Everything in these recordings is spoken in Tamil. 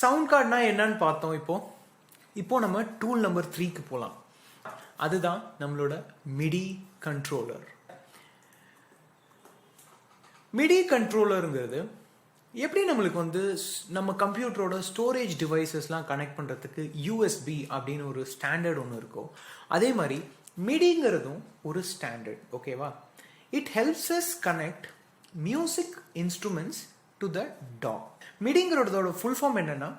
சவுண்ட் கார்டுனா என்னன்னு பார்த்தோம். இப்போ நம்ம டூல் நம்பர் 3க்கு போகலாம். அதுதான் நம்மளோட மிடி கண்ட்ரோலர். மிடி கண்ட்ரோலருங்கிறது எப்படி நம்மளுக்கு நம்ம கம்ப்யூட்டரோட ஸ்டோரேஜ் டிவைசஸ்லாம் கனெக்ட் பண்ணுறதுக்கு யூஎஸ்பி அப்படின்னு ஒரு ஸ்டாண்டர்ட் ஒன்று இருக்கோ, அதே மாதிரி மிடிங்கிறதும் ஒரு ஸ்டாண்டர்ட். ஓகேவா? It helps us connect music instruments to the talk. மிடிங்கிறதோட ஃபுல் ஃபார்ம் என்னன்னா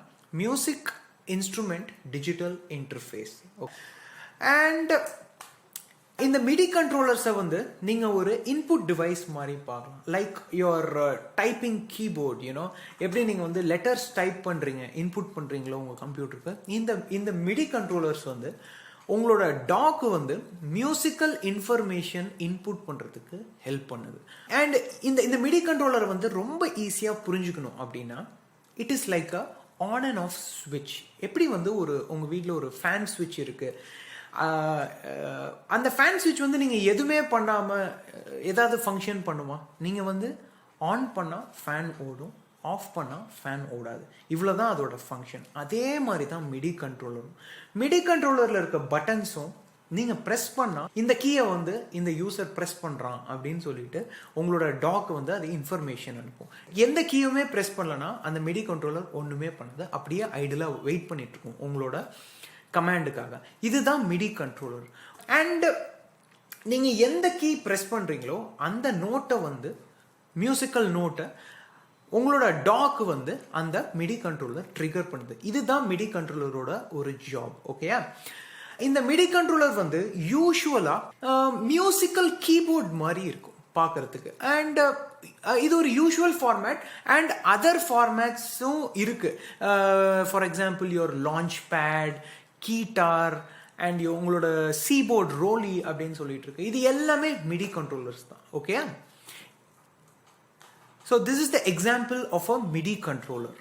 music instrument digital interface. And இந்த மிடி கண்ட்ரோலர்ஸை நீங்கள் ஒரு இன்புட் டிவைஸ் மாதிரி பார்க்கலாம். Like your typing keyboard. எப்படி நீங்கள் லெட்டர்ஸ் டைப் பண்ணுறீங்க, இன்புட் பண்ணுறீங்களோ உங்கள் கம்ப்யூட்டருக்கு, இந்த மிடி கண்ட்ரோலர்ஸ் உங்களோட டாக்கு மியூசிக்கல் இன்ஃபர்மேஷன் இன்புட் பண்ணுறதுக்கு ஹெல்ப் பண்ணுது. அண்ட் இந்த மிடி கண்ட்ரோலர் ரொம்ப ஈஸியாக புரிஞ்சுக்கணும் அப்படின்னா, it is like a on and half ஸ்விட்ச். எப்படி உங்கள் வீட்டில் ஒரு ஃபேன் ஸ்விட்ச் இருக்குது. அந்த ஃபேன் ஸ்விட்ச் நீங்கள் எதுவுமே பண்ணாமல் ஏதாவது ஃபங்க்ஷன் பண்ணுமா? நீங்கள் ஆன் பண்ணால் ஃபேன் ஓடும், ஆஃப் பண்ணால் ஃபேன் ஓடாது. இவ்வளோ தான் அதோட ஃபங்க்ஷன். அதே மாதிரி தான் மிடி கண்ட்ரோலரும். மிடி கண்ட்ரோலரில் இருக்க பட்டன்ஸும் நீங்கள் ப்ரெஸ் பண்ணால் இந்த கீயை இந்த யூசர் ப்ரெஸ் பண்ணுறான் அப்படின்னு சொல்லிட்டு உங்களோட டாக் அது இன்ஃபர்மேஷன் அனுப்பும். எந்த கீயுமே ப்ரெஸ் பண்ணலன்னா அந்த மிடி கண்ட்ரோலர் ஒன்றுமே பண்ணாது, அப்படியே ஐடியலாக வெயிட் பண்ணிட்டு இருக்கும் உங்களோட கமாண்டுக்காக. இதுதான் மிடி கண்ட்ரோலர். அண்ட் நீங்கள் எந்த கீ ப்ரெஸ் பண்ணுறீங்களோ அந்த நோட்டை மியூசிக்கல் நோட்டை உங்களோட டாக் அந்த மிடி கண்ட்ரோலர் ட்ரிகர் பண்ணுது. இதுதான் மிடி கண்ட்ரோலரோட ஒரு ஜாப். ஓகேயா? இந்த MIDI controller usually musical keyboard மாதிரி இருக்கும் பார்க்கறதுக்கு. அண்ட் இது ஒரு யூஷுவல் ஃபார்மேட் அண்ட் அதர் ஃபார்மேட்ஸும் இருக்கு. For example your launch pad, guitar and உங்களோட சீபோர்ட் ரோலி அப்படின்னு சொல்லிட்டு இருக்கு. இது எல்லாமே மிடி கண்ட்ரோலர்ஸ் தான். Okay? So this is the example of a MIDI controller.